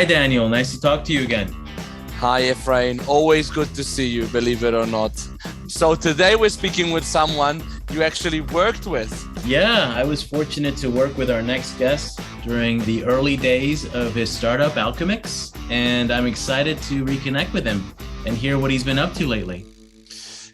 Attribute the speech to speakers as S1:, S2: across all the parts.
S1: Hi, Daniel. Nice to talk to you again.
S2: Hi, Efrain. Always good to see you, believe it or not. So today we're speaking with someone you actually worked with.
S1: Yeah, I was fortunate to work with our next guest during the early days of his startup, Alkemics, and I'm excited to reconnect with him and hear what he's been up to lately.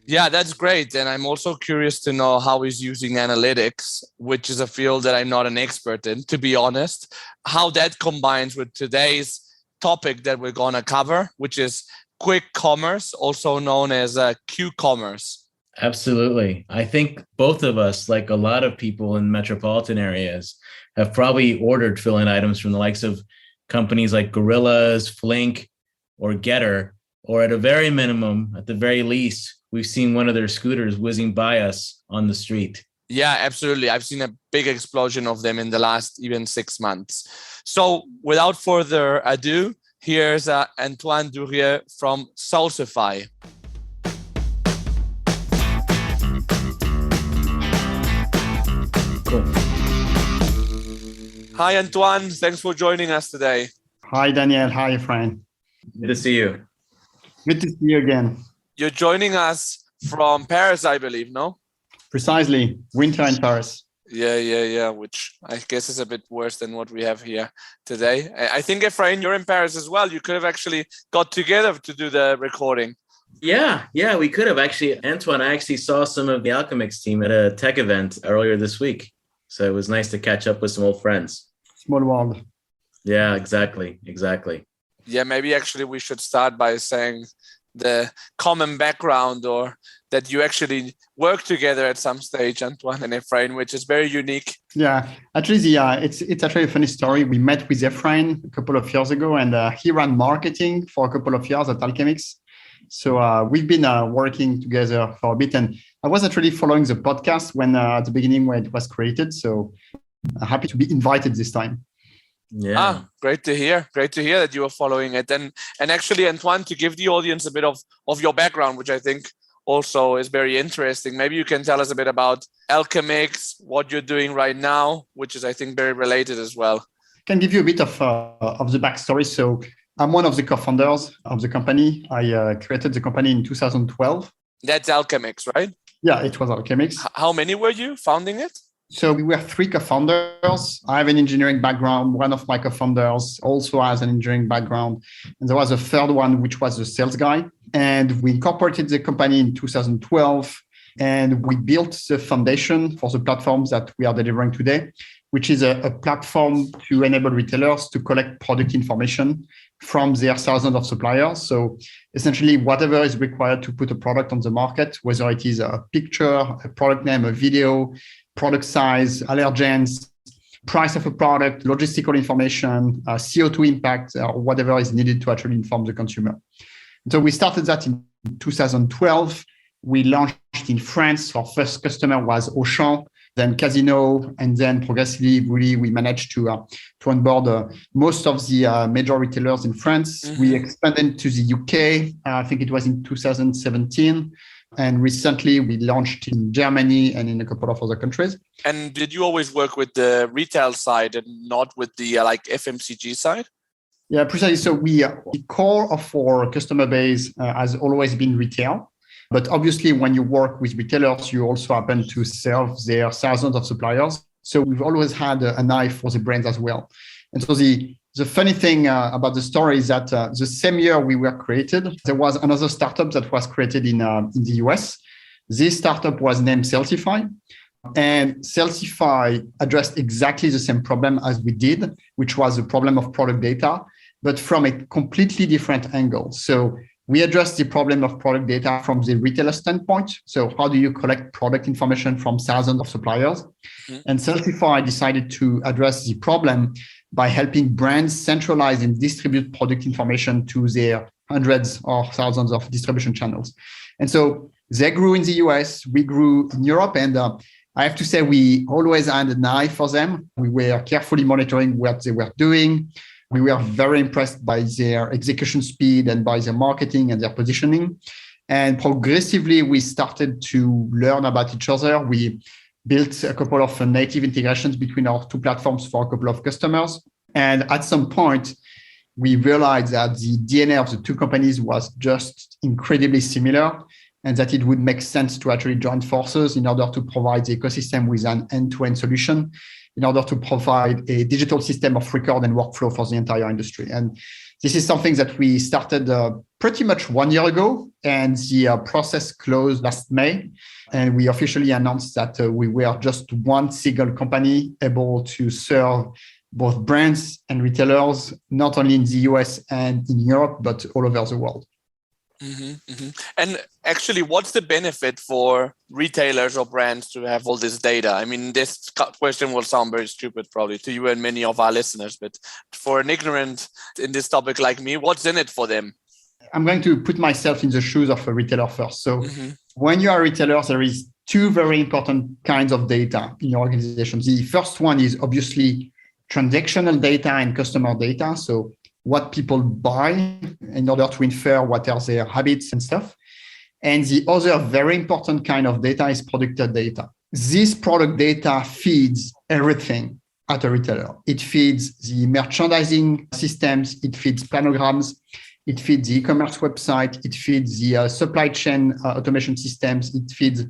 S2: Yeah, that's great. And I'm also curious to know how he's using analytics, which is a field that I'm not an expert in, to be honest, how that combines with today's topic that we're going to cover, which is quick commerce, also known as QCommerce.
S1: Absolutely. I think both of us, like a lot of people in metropolitan areas, have probably ordered fill-in items from the likes of companies like Gorillas, Flink, or Getter, or at a very minimum, at the very least, we've seen one of their scooters whizzing by us on the street.
S2: Yeah, absolutely. I've seen a big explosion of them in the last even 6 months. So without further ado, here's Antoine Durieux from Salsify.
S1: Cool.
S2: Hi, Antoine. Thanks for joining us today.
S3: Hi, Daniel. Hi, Efrain.
S1: Good to see you.
S3: Good to see you again.
S2: You're joining us from Paris, I believe, no?
S3: Precisely. Winter in Paris.
S2: Yeah. Which I guess is a bit worse than what we have here today. I think, Efrain, you're in Paris as well. You could have actually got together to do the recording.
S1: Yeah, we could have actually. Antoine, I actually saw some of the Alkemics team at a tech event earlier this week. So it was nice to catch up with some old friends.
S3: Small world.
S1: Yeah, exactly.
S2: Yeah, maybe actually we should start by saying the common background, or that you actually work together at some stage, Antoine and Efrain, which is very unique.
S3: Yeah, actually, it's actually a funny story. We met with Efrain a couple of years ago, and he ran marketing for a couple of years at Alkemics. So we've been working together for a bit, and I was actually following the podcast when at the beginning when it was created. So happy to be invited this time.
S1: Yeah.
S2: Great to hear that you are following it. And actually, Antoine, to give the audience a bit of your background, which I think also is very interesting. Maybe you can tell us a bit about Alkemics, what you're doing right now, which is, I think, very related as well.
S3: I can give you a bit of the backstory. So I'm one of the co-founders of the company. I created the company in 2012.
S2: That's Alkemics, right?
S3: Yeah, it was Alkemics.
S2: How many were you founding it?
S3: So we were 3 co-founders. I have an engineering background. One of my co-founders also has an engineering background. And there was a third one, which was a sales guy. And we incorporated the company in 2012. And we built the foundation for the platforms that we are delivering today, which is a platform to enable retailers to collect product information from their thousands of suppliers. So essentially, whatever is required to put a product on the market, whether it is a picture, a product name, a video, product size, allergens, price of a product, logistical information, CO2 impact, or whatever is needed to actually inform the consumer. So we started that in 2012. We launched in France. Our first customer was Auchan, then Casino, and then progressively, really, we managed to onboard most of the major retailers in France. Mm-hmm. We expanded to the UK. I think it was in 2017. And recently, we launched in Germany and in a couple of other countries.
S2: And did you always work with the retail side and not with the FMCG side?
S3: Yeah, precisely. So the core of our customer base has always been retail. But obviously, when you work with retailers, you also happen to serve their thousands of suppliers. So we've always had an eye for the brands as well. And so the funny thing about the story is that the same year we were created, there was another startup that was created in the US. This startup was named Salsify. And Salsify addressed exactly the same problem as we did, which was the problem of product data, but from a completely different angle. So we addressed the problem of product data from the retailer standpoint. So how do you collect product information from thousands of suppliers? Mm-hmm. And Salsify decided to address the problem by helping brands centralize and distribute product information to their hundreds or thousands of distribution channels. And so they grew in the US, we grew in Europe, and I have to say we always had an eye for them. We were carefully monitoring what they were doing. We were very impressed by their execution speed and by their marketing and their positioning. And progressively, we started to learn about each other. We built a couple of native integrations between our two platforms for a couple of customers. And at some point, we realized that the DNA of the two companies was just incredibly similar, and that it would make sense to actually join forces in order to provide the ecosystem with an end-to-end solution, in order to provide a digital system of record and workflow for the entire industry. And this is something that we started pretty much 1 year ago, and the process closed last May. And we officially announced that we were just one single company able to serve both brands and retailers, not only in the US and in Europe, but all over the world.
S2: And actually, what's the benefit for retailers or brands to have all this data? I mean, this question will sound very stupid probably to you and many of our listeners, but for an ignorant in this topic like me, what's in it for them?
S3: I'm going to put myself in the shoes of a retailer first. So when you are a retailer, there is two very important kinds of data in your organization. The first one is obviously transactional data and customer data. So what people buy in order to infer what are their habits and stuff. And the other very important kind of data is product data. This product data feeds everything at a retailer. It feeds the merchandising systems, it feeds planograms, it feeds the e-commerce website, it feeds the supply chain automation systems, it feeds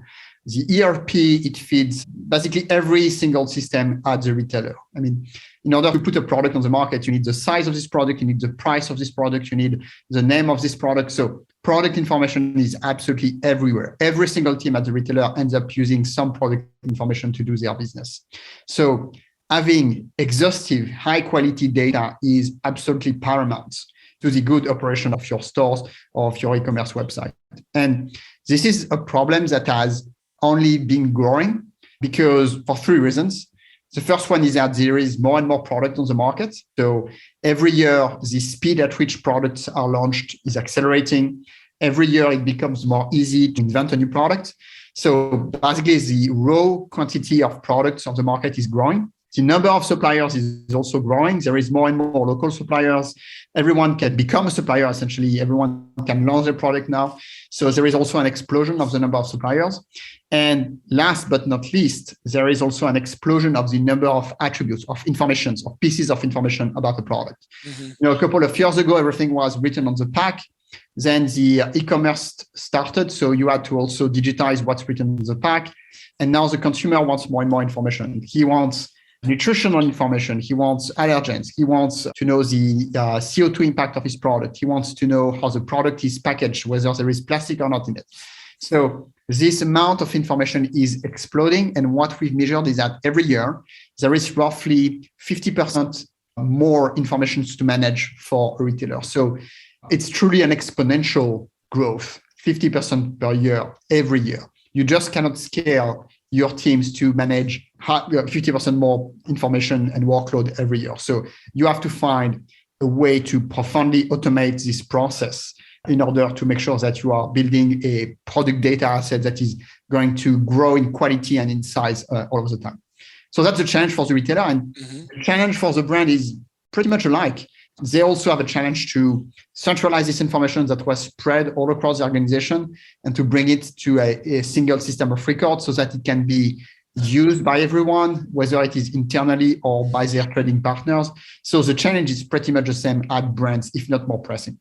S3: the ERP, it feeds basically every single system at the retailer. I mean, in order to put a product on the market, you need the size of this product, you need the price of this product, you need the name of this product. So product information is absolutely everywhere. Every single team at the retailer ends up using some product information to do their business. So having exhaustive, high quality data is absolutely paramount to the good operation of your stores or of your e-commerce website. And this is a problem that has only been growing because for three reasons. The first one is that there is more and more product on the market. So every year, the speed at which products are launched is accelerating. Every year, it becomes more easy to invent a new product. So basically, the raw quantity of products on the market is growing. The number of suppliers is also growing. There is more and more local suppliers. Everyone can become a supplier, essentially. Everyone can launch their product now. So there is also an explosion of the number of suppliers. And last but not least, there is also an explosion of the number of attributes, of information, of pieces of information about the product. A couple of years ago, everything was written on the pack. Then the e-commerce started. So you had to also digitize what's written on the pack. And now the consumer wants more and more information. He wants nutritional information. He wants allergens. He wants to know the CO2 impact of his product. He wants to know how the product is packaged, whether there is plastic or not in it. So this amount of information is exploding. And what we've measured is that every year, there is roughly 50% more information to manage for a retailer. So it's truly an exponential growth, 50% per year, every year. You just cannot scale your teams to manage 50% more information and workload every year. So you have to find a way to profoundly automate this process in order to make sure that you are building a product data asset that is going to grow in quality and in size all of the time. So that's the challenge for the retailer. And the challenge for the brand is pretty much alike. They also have a challenge to centralize this information that was spread all across the organization and to bring it to a single system of record so that it can be used by everyone, whether it is internally or by their trading partners. So the challenge is pretty much the same at brands, if not more pressing.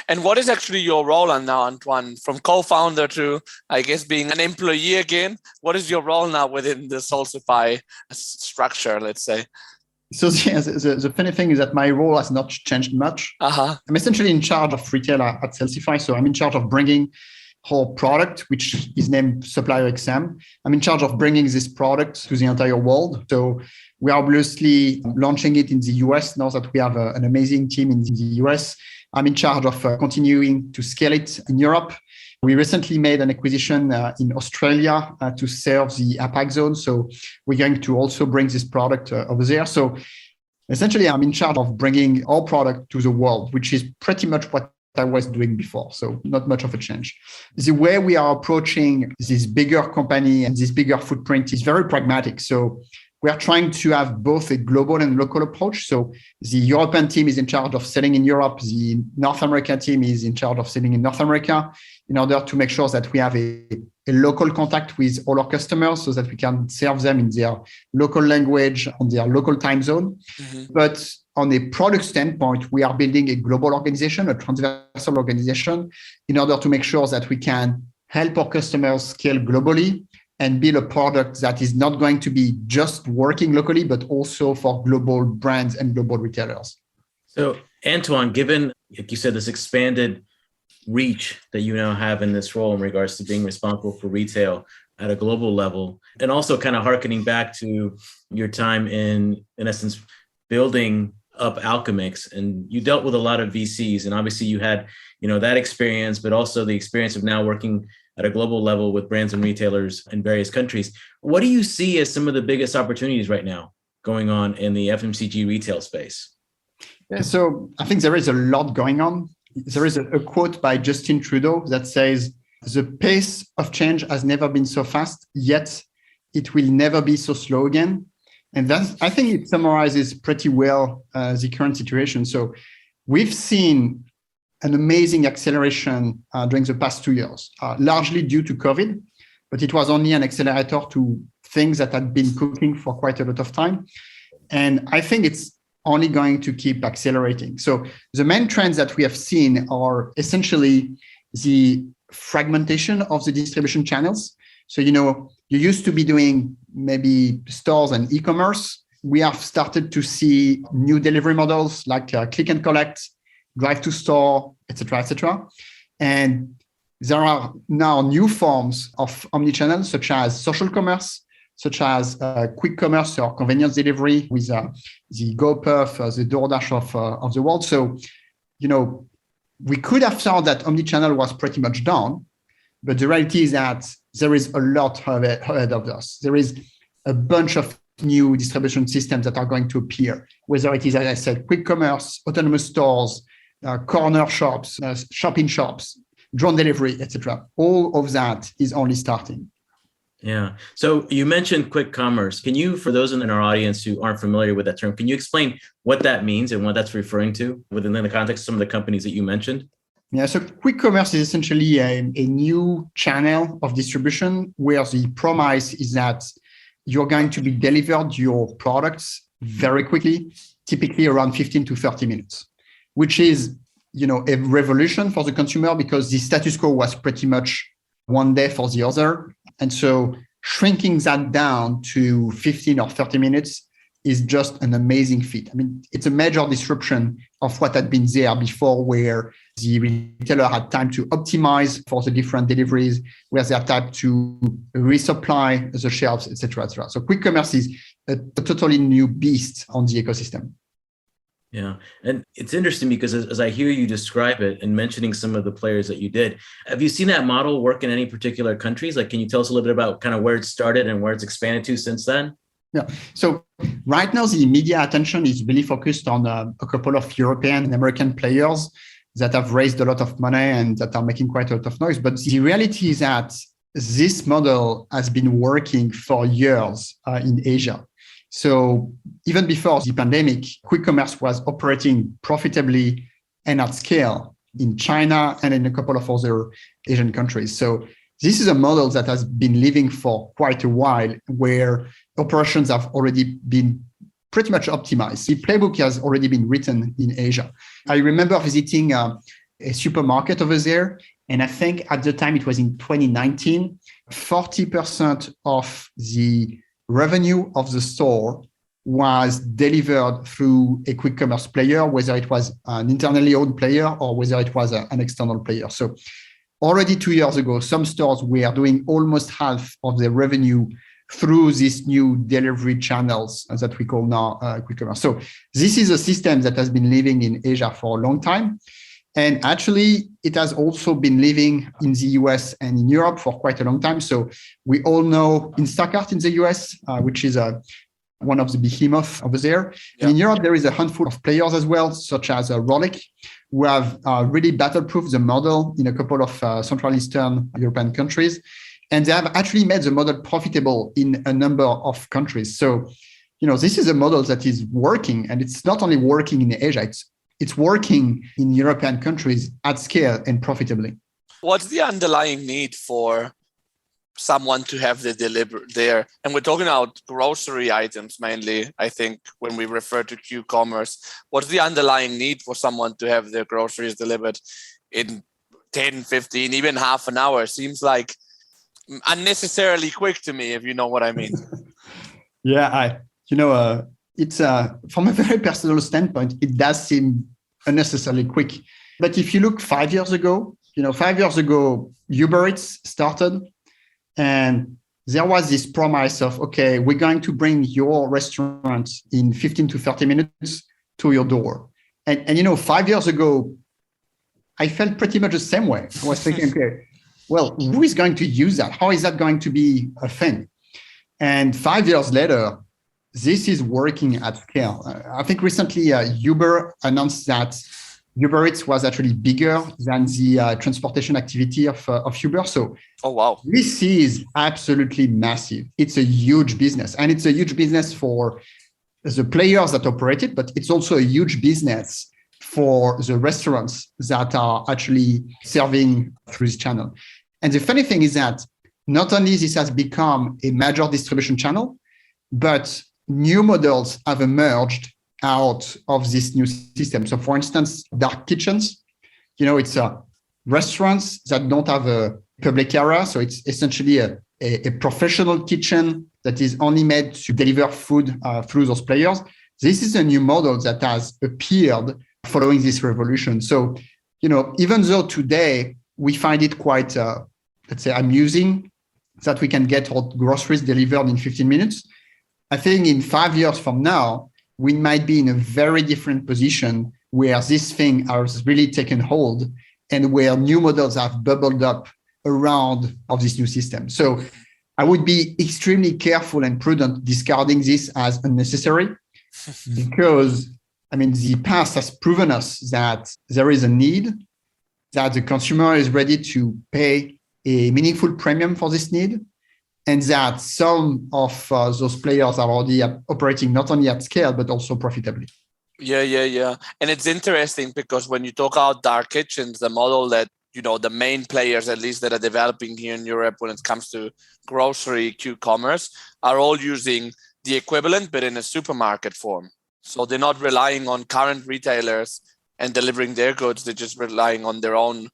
S2: And what is actually your role now, Antoine, from co-founder to, I guess, being an employee again? What is your role now within the Salsify structure, let's say?
S3: So the funny thing is that my role has not changed much. I'm essentially in charge of retail at Salsify. So I'm in charge of bringing our product, which is named Supplier XM. I'm in charge of bringing this product to the entire world. So we are obviously launching it in the US now that we have an amazing team in the US. I'm in charge of continuing to scale it in Europe. We recently made an acquisition in Australia to serve the APAC zone. So we're going to also bring this product over there. So essentially, I'm in charge of bringing our product to the world, which is pretty much what I was doing before. So not much of a change. The way we are approaching this bigger company and this bigger footprint is very pragmatic. So we are trying to have both a global and local approach. So the European team is in charge of selling in Europe. The North American team is in charge of selling in North America in order to make sure that we have a local contact with all our customers so that we can serve them in their local language, on their local time zone. But on a product standpoint, we are building a global organization, a transversal organization, in order to make sure that we can help our customers scale globally and build a product that is not going to be just working locally, but also for global brands and global retailers.
S1: So, Antoine, given, like you said, this expanded reach that you now have in this role in regards to being responsible for retail at a global level, and also kind of hearkening back to your time in essence, building up Alkemics, and you dealt with a lot of VCs, and obviously you had, that experience, but also the experience of now working at a global level with brands and retailers in various countries. What do you see as some of the biggest opportunities right now going on in the FMCG retail space?
S3: Yeah, so I think there is a lot going on. There is a quote by Justin Trudeau that says, "The pace of change has never been so fast, yet it will never be so slow again." And that's, I think it summarizes pretty well the current situation. So we've seen an amazing acceleration during the past 2 years, largely due to COVID, but it was only an accelerator to things that had been cooking for quite a lot of time. And I think it's only going to keep accelerating. So the main trends that we have seen are essentially the fragmentation of the distribution channels. So, you used to be doing maybe stores and e-commerce. We have started to see new delivery models like click and collect, drive to store, et cetera. And there are now new forms of omnichannel, such as social commerce, such as quick commerce or convenience delivery with the GoPuff, the DoorDash of the world. So, we could have thought that omnichannel was pretty much done, but the reality is that there is a lot ahead of us. There is a bunch of new distribution systems that are going to appear, whether it is, as I said, quick commerce, autonomous stores, corner shops, shopping shops, drone delivery, etc. All of that is only starting.
S1: Yeah. So you mentioned quick commerce. Can you, for those in our audience who aren't familiar with that term, can you explain what that means and what that's referring to within the context of some of the companies that you mentioned?
S3: Yeah, so quick commerce is essentially a new channel of distribution where the promise is that you're going to be delivered your products very quickly, typically around 15 to 30 minutes, which is, a revolution for the consumer because the status quo was pretty much one day for the other. And so shrinking that down to 15 or 30 minutes is just an amazing feat. I mean, it's a major disruption of what had been there before, where the retailer had time to optimize for the different deliveries, where they had time to resupply the shelves, et cetera, et cetera. So quick commerce is a totally new beast on the ecosystem.
S1: Yeah. And it's interesting because as I hear you describe it and mentioning some of the players that you did, have you seen that model work in any particular countries? Like, can you tell us a little bit about kind of where it started and where it's expanded to since then?
S3: Yeah. So right now, the media attention is really focused on a couple of European and American players that have raised a lot of money and that are making quite a lot of noise. But the reality is that this model has been working for years in Asia. So even before the pandemic, quick commerce was operating profitably and at scale in China and in a couple of other Asian countries. So this is a model that has been living for quite a while, where operations have already been pretty much optimized. The playbook has already been written in Asia. I remember visiting a supermarket over there, and I think at the time it was in 2019, 40% of the revenue of the store was delivered through a quick commerce player, whether it was an internally owned player or whether it was an external player. So already 2 years ago, some stores were doing almost half of their revenue through these new delivery channels that we call now quick commerce. So this is a system that has been living in Asia for a long time. And actually, it has also been living in the US and in Europe for quite a long time. So we all know Instacart in the US, which is one of the behemoths over there. Yeah. And in Europe, there is a handful of players as well, such as Rolik, who have really battle-proofed the model in a couple of Central Eastern European countries. And they have actually made the model profitable in a number of countries. So, this is a model that is working, and it's not only working in Asia, it's working in European countries at scale and profitably.
S2: What's the underlying need for someone to have the deliver there. And we're talking about grocery items mainly, I think, when we refer to QCommerce. What's the underlying need for someone to have their groceries delivered in 10, 15, even half an hour? Seems like unnecessarily quick to me, if you know what I mean.
S3: Yeah, it's from a very personal standpoint, it does seem unnecessarily quick. But if you look 5 years ago, 5 years ago, Uber Eats started, and there was this promise of, okay, we're going to bring your restaurant in 15 to 30 minutes to your door. And 5 years ago, I felt pretty much the same way. I was thinking, okay, well, who is going to use that? How is that going to be a thing? And 5 years later, this is working at scale. I think recently Uber announced that Uber Eats was actually bigger than the transportation activity of Uber. So,
S2: oh wow,
S3: this is absolutely massive. It's a huge business, and it's a huge business for the players that operate it, but it's also a huge business for the restaurants that are actually serving through this channel. And the funny thing is that not only this has become a major distribution channel, but new models have emerged out of this new system. So for instance, dark kitchens, it's restaurants that don't have a public area. So it's essentially a professional kitchen that is only made to deliver food through those players. This is a new model that has appeared following this revolution. So, even though today we find it quite, let's say, amusing that we can get our groceries delivered in 15 minutes, I think in 5 years from now, we might be in a very different position where this thing has really taken hold and where new models have bubbled up around of this new system. So I would be extremely careful and prudent discarding this as unnecessary because, the past has proven us that there is a need, that the consumer is ready to pay a meaningful premium for this need, and that some of those players are already operating not only at scale, but also profitably.
S2: Yeah. And it's interesting because when you talk about dark kitchens, the model that, the main players, at least that are developing here in Europe when it comes to grocery QCommerce, are all using the equivalent, but in a supermarket form. So they're not relying on current retailers and delivering their goods. They're just relying on their own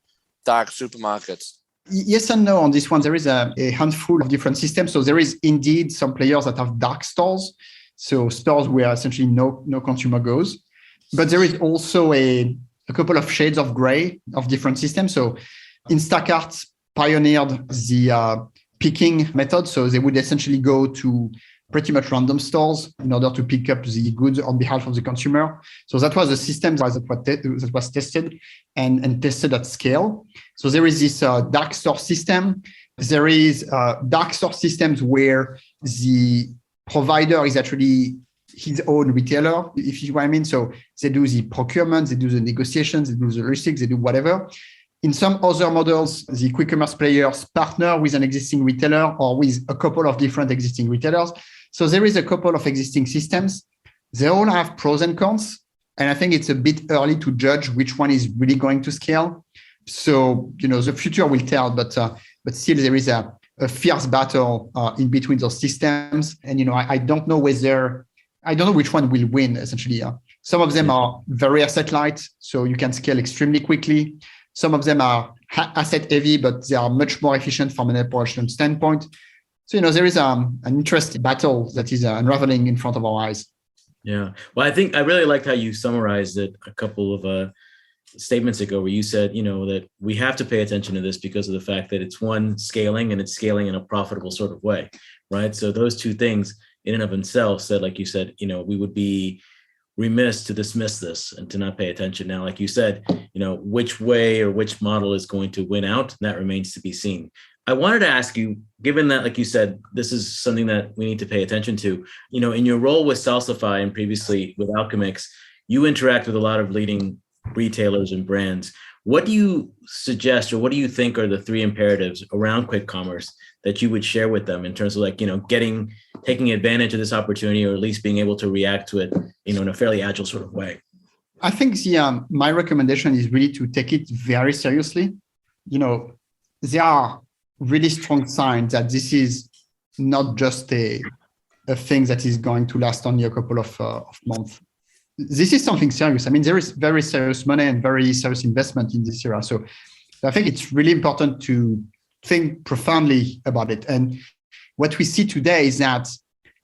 S2: dark supermarkets.
S3: Yes and no on this one. There is a handful of different systems. So there is indeed some players that have dark stores. So stores where essentially no consumer goes. But there is also a couple of shades of gray of different systems. So Instacart pioneered the picking method. So they would essentially go to pretty much random stores in order to pick up the goods on behalf of the consumer. So that was a system that was tested and tested at scale. So there is this dark store system. There is dark store systems where the provider is actually his own retailer, if you know what I mean. So they do the procurement, they do the negotiations, they do the logistics, they do whatever. In some other models, the quick commerce players partner with an existing retailer or with a couple of different existing retailers. So there is a couple of existing systems. They all have pros and cons. And I think it's a bit early to judge which one is really going to scale. So, the future will tell, but still there is a fierce battle in between those systems. And, I don't know which one will win, essentially. Some of them are very asset light, so you can scale extremely quickly. Some of them are asset heavy, but they are much more efficient from an operational standpoint. So, there is an interesting battle that is unraveling in front of our eyes.
S1: Yeah. Well, I think I really liked how you summarized it a couple of statements ago where you said, that we have to pay attention to this because of the fact that it's scaling and it's scaling in a profitable sort of way, right? So those two things in and of themselves said, like you said, we would be remiss to dismiss this and to not pay attention. Now, like you said, which way or which model is going to win out, that remains to be seen. I wanted to ask you, given that, like you said, this is something that we need to pay attention to, in your role with Salsify and previously with Alkemics, you interact with a lot of leading retailers and brands. What do you suggest, or what do you think are the three imperatives around quick commerce that you would share with them in terms of taking advantage of this opportunity, or at least being able to react to it, in a fairly agile sort of way?
S3: I think my recommendation is really to take it very seriously. There are really strong sign that this is not just a thing that is going to last only a couple of months. This is something serious. I mean, there is very serious money and very serious investment in this area. So I think it's really important to think profoundly about it. And what we see today is that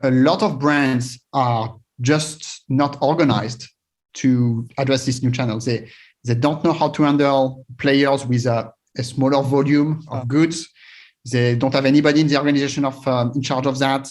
S3: a lot of brands are just not organized to address these new channels. They don't know how to handle players with a smaller volume of goods. They don't have anybody in the organization in charge of that.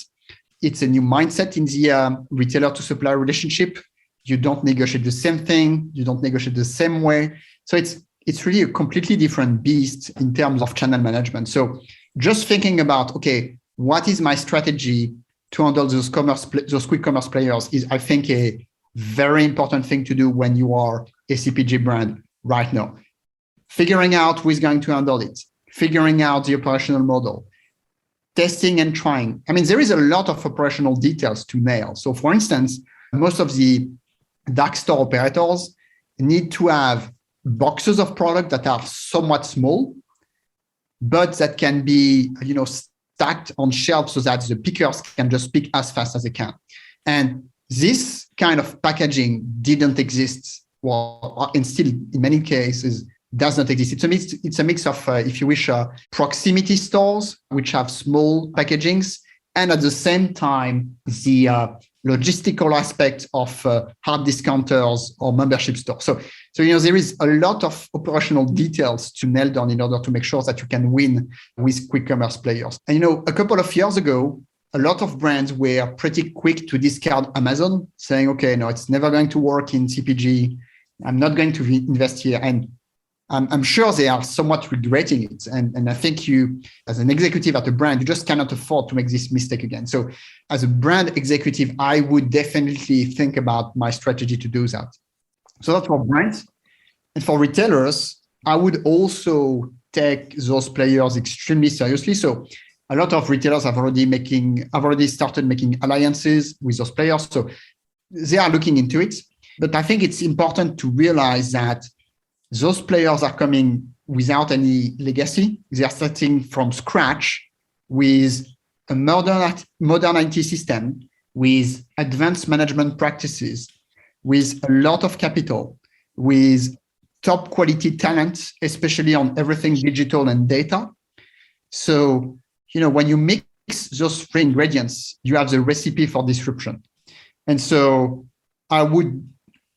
S3: It's a new mindset in the retailer to supplier relationship. You don't negotiate the same thing. You don't negotiate the same way. So it's really a completely different beast in terms of channel management. So just thinking about, okay, what is my strategy to handle those quick commerce players is, I think, a very important thing to do when you are a CPG brand right now. Figuring out who is going to handle it, figuring out the operational model, testing and trying. I mean, there is a lot of operational details to nail. So for instance, most of the dark store operators need to have boxes of product that are somewhat small, but that can be, stacked on shelves so that the pickers can just pick as fast as they can. And this kind of packaging didn't exist, and still in many cases does not exist. It's a mix of, if you wish, proximity stores, which have small packagings, and at the same time, the logistical aspect of hard discounters or membership stores. So there is a lot of operational details to nail down in order to make sure that you can win with quick commerce players. And a couple of years ago, a lot of brands were pretty quick to discard Amazon, saying, okay, no, it's never going to work in CPG. I'm not going to invest here. And I'm sure they are somewhat regretting it. And I think you, as an executive at a brand, you just cannot afford to make this mistake again. So as a brand executive, I would definitely think about my strategy to do that. So that's for brands. And for retailers, I would also take those players extremely seriously. So a lot of retailers have already started making alliances with those players. So they are looking into it. But I think it's important to realize that those players are coming without any legacy. They are starting from scratch with a modern IT system, with advanced management practices, with a lot of capital, with top quality talent, especially on everything digital and data. So, when you mix those three ingredients, you have the recipe for disruption. And so I would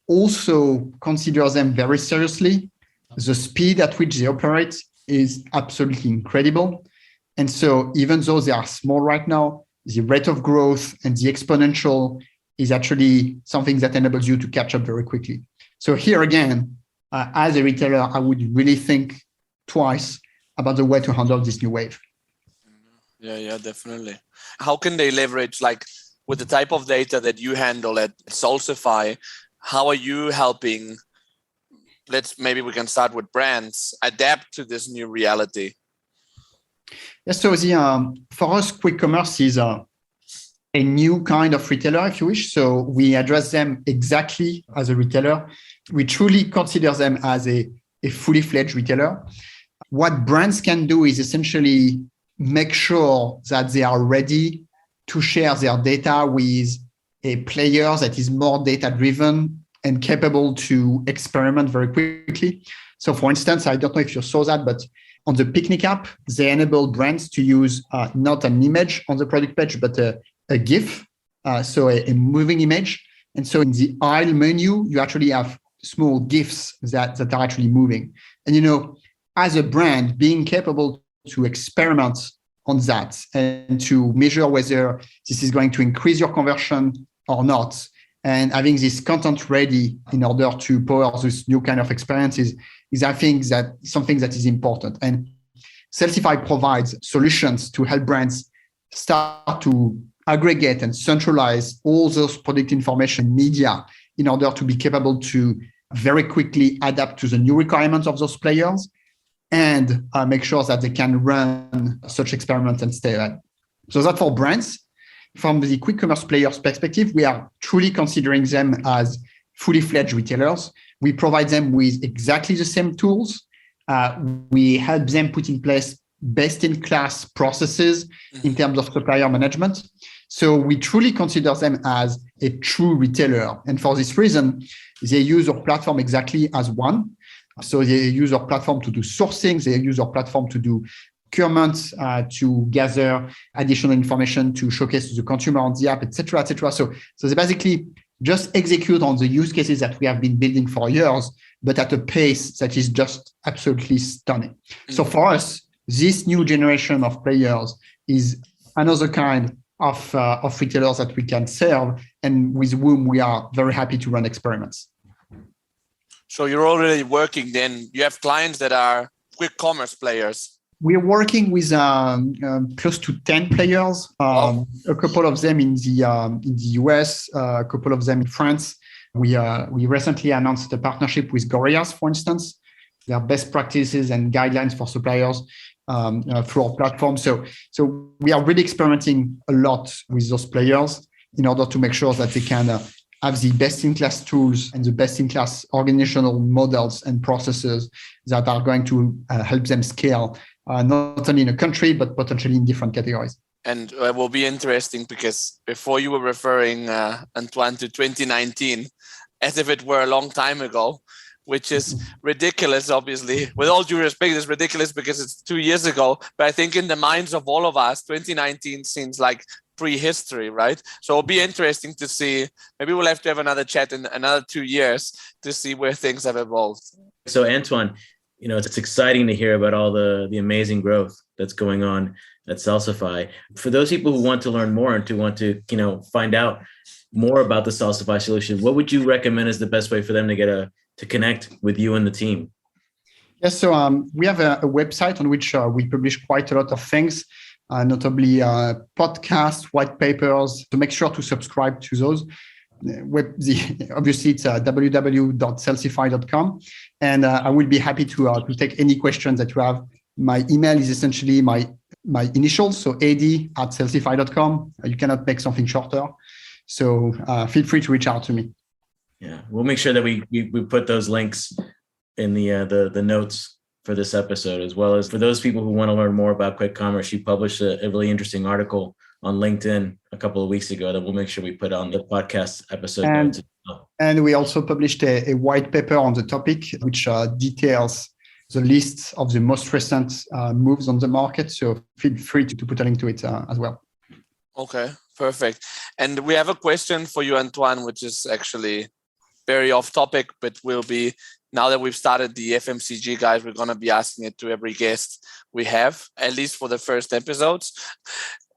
S3: also consider them very seriously. The speed at which they operate is absolutely incredible. And so even though they are small right now, the rate of growth and the exponential is actually something that enables you to catch up very quickly. So here again, as a retailer, I would really think twice about the way to handle this new wave.
S2: Yeah, definitely. How can they leverage, with the type of data that you handle at Salsify, how are you helping? Maybe we can start with brands, adapt to this new reality.
S3: Yes, so for us, quick commerce is a new kind of retailer, if you wish. So we address them exactly as a retailer. We truly consider them as a fully fledged retailer. What brands can do is essentially make sure that they are ready to share their data with a player that is more data-driven and capable to experiment very quickly. So for instance, I don't know if you saw that, but on the Picnic app, they enable brands to use not an image on the product page, but a GIF, so a moving image. And so in the aisle menu, you actually have small GIFs that are actually moving. And, as a brand, being capable to experiment on that and to measure whether this is going to increase your conversion or not, and having this content ready in order to power this new kind of experiences is, I think, that something that is important. And Salsify provides solutions to help brands start to aggregate and centralize all those product information media in order to be capable to very quickly adapt to the new requirements of those players and make sure that they can run such experiments and stay ahead. So that's for brands. From the quick commerce players' perspective, we are truly considering them as fully fledged retailers. We provide them with exactly the same tools. We help them put in place best-in-class processes in terms of supplier management. So we truly consider them as a true retailer. And for this reason, they use our platform exactly as one. So they use our platform to do sourcing. They use our platform to do procurement, to gather additional information, to showcase to the consumer on the app, et cetera, et cetera. So they basically just execute on the use cases that we have been building for years, but at a pace that is just absolutely stunning. So for us, this new generation of players is another kind of retailers that we can serve and with whom we are very happy to run experiments.
S2: So you're already working then, you have clients that are quick commerce players.
S3: We're working with close to 10 players, a couple of them in the US, a couple of them in France. We recently announced a partnership with Gorillas, for instance. Their best practices and guidelines for suppliers through our platform. So we are really experimenting a lot with those players in order to make sure that they can have the best-in-class tools and the best-in-class organizational models and processes that are going to help them scale, not only in a country, but potentially in different categories.
S2: And it will be interesting because before you were referring, Antoine, to 2019, as if it were a long time ago, which is ridiculous, obviously. With all due respect, it's ridiculous because it's 2 years ago. But I think in the minds of all of us, 2019 seems like prehistory, right? So it'll be interesting to see. Maybe we'll have to have another chat in another 2 years to see where things have evolved.
S1: So Antoine, it's exciting to hear about all the amazing growth that's going on at Salsify. For those people who want to learn more and to want to, find out more about the Salsify solution, what would you recommend is the best way for them to connect with you and the team?
S3: Yes, so we have a website on which we publish quite a lot of things, notably podcasts, white papers. So make sure to subscribe to those. Obviously, it's www.salsify.com. And I will be happy to take any questions that you have. My email is essentially my initials, so ad@salsify.com. You cannot make something shorter. So feel free to reach out to me.
S1: Yeah, we'll make sure that we put those links in the notes for this episode, as well as for those people who want to learn more about quick commerce. You published a really interesting article on LinkedIn a couple of weeks ago that we'll make sure we put on the podcast episode notes.
S3: And we also published a white paper on the topic, which details the list of the most recent moves on the market. So feel free to put a link to it as well.
S2: Okay, perfect. And we have a question for you, Antoine, which is actually very off topic, but will be, now that we've started the FMCG Guys, we're going to be asking it to every guest we have, at least for the first episodes.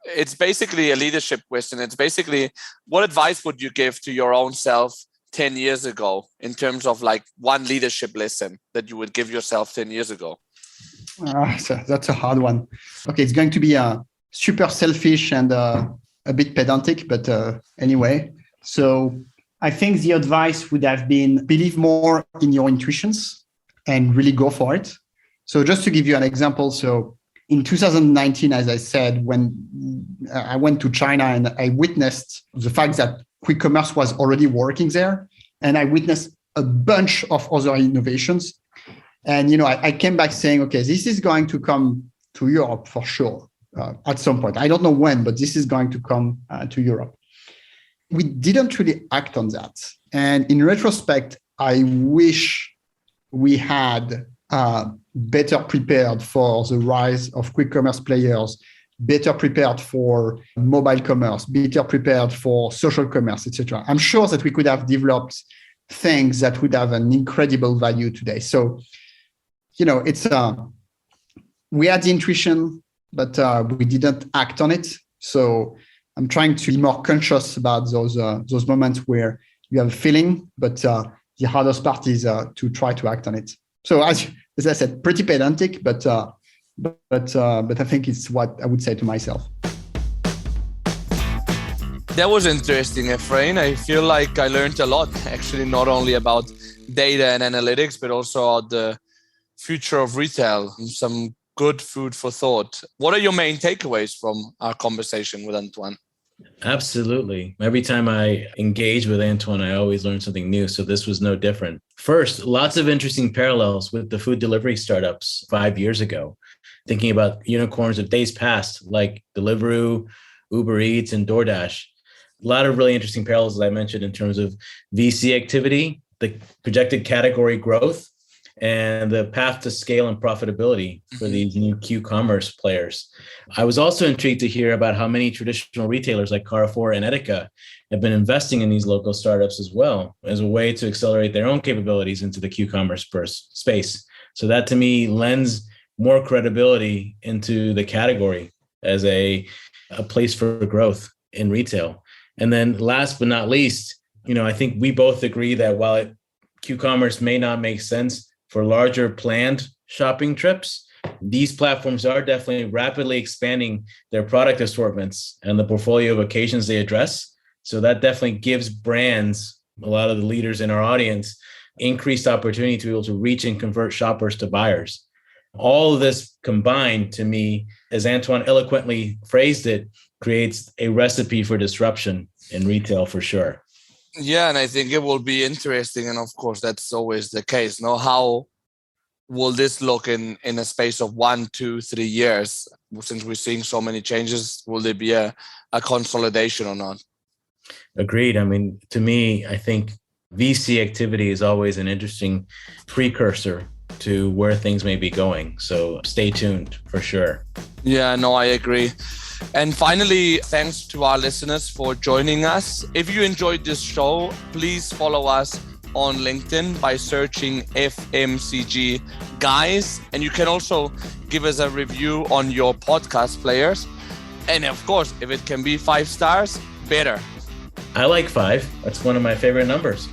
S2: It's basically a leadership question. It's basically, what advice would you give to your own self 10 years ago in terms of like one leadership lesson that you would give yourself 10 years ago?
S3: So that's a hard one. Okay, it's going to be super selfish and a bit pedantic, but anyway. So I think the advice would have been believe more in your intuitions and really go for it. So just to give you an example, so in 2019, as I said, when I went to China and I witnessed the fact that quick commerce was already working there, and I witnessed a bunch of other innovations. And, I came back saying, okay, this is going to come to Europe for sure at some point. I don't know when, but this is going to come to Europe. We didn't really act on that. And in retrospect, I wish we had better prepared for the rise of quick commerce players, better prepared for mobile commerce, better prepared for social commerce, etc. I'm sure that we could have developed things that would have an incredible value today. So, it's we had the intuition, but we didn't act on it. So I'm trying to be more conscious about those moments where you have a feeling, but the hardest part is to try to act on it. So as I said, pretty pedantic, but I think it's what I would say to myself.
S2: That was interesting, Efrain. I feel like I learned a lot, actually, not only about data and analytics, but also about the future of retail, some good food for thought. What are your main takeaways from our conversation with Antoine?
S1: Absolutely. Every time I engage with Antoine, I always learn something new. So this was no different. First, lots of interesting parallels with the food delivery startups 5 years ago. thinking about unicorns of days past, like Deliveroo, Uber Eats, and DoorDash. A lot of really interesting parallels, as I mentioned, in terms of VC activity, the projected category growth, and the path to scale and profitability for these new QCommerce players. I was also intrigued to hear about how many traditional retailers like Carrefour and Edeka have been investing in these local startups as well as a way to accelerate their own capabilities into the QCommerce space. So that to me lends more credibility into the category as a place for growth in retail. And then last but not least, I think we both agree that while QCommerce may not make sense for larger planned shopping trips, these platforms are definitely rapidly expanding their product assortments and the portfolio of occasions they address. So that definitely gives brands, a lot of the leaders in our audience, increased opportunity to be able to reach and convert shoppers to buyers. All of this combined, to me, as Antoine eloquently phrased it, creates a recipe for disruption in retail for sure.
S2: Yeah, and I think it will be interesting. And of course, that's always the case. How will this look in a space of 1, 2, 3 years? Since we're seeing so many changes, will there be a consolidation or not?
S1: Agreed. I mean, to me, I think VC activity is always an interesting precursor to where things may be going. So stay tuned for sure.
S2: Yeah, no, I agree. And finally, thanks to our listeners for joining us. If you enjoyed this show, please follow us on LinkedIn by searching FMCG Guys. And you can also give us a review on your podcast players. And of course, if it can be 5 stars, better.
S1: I like 5. That's one of my favorite numbers.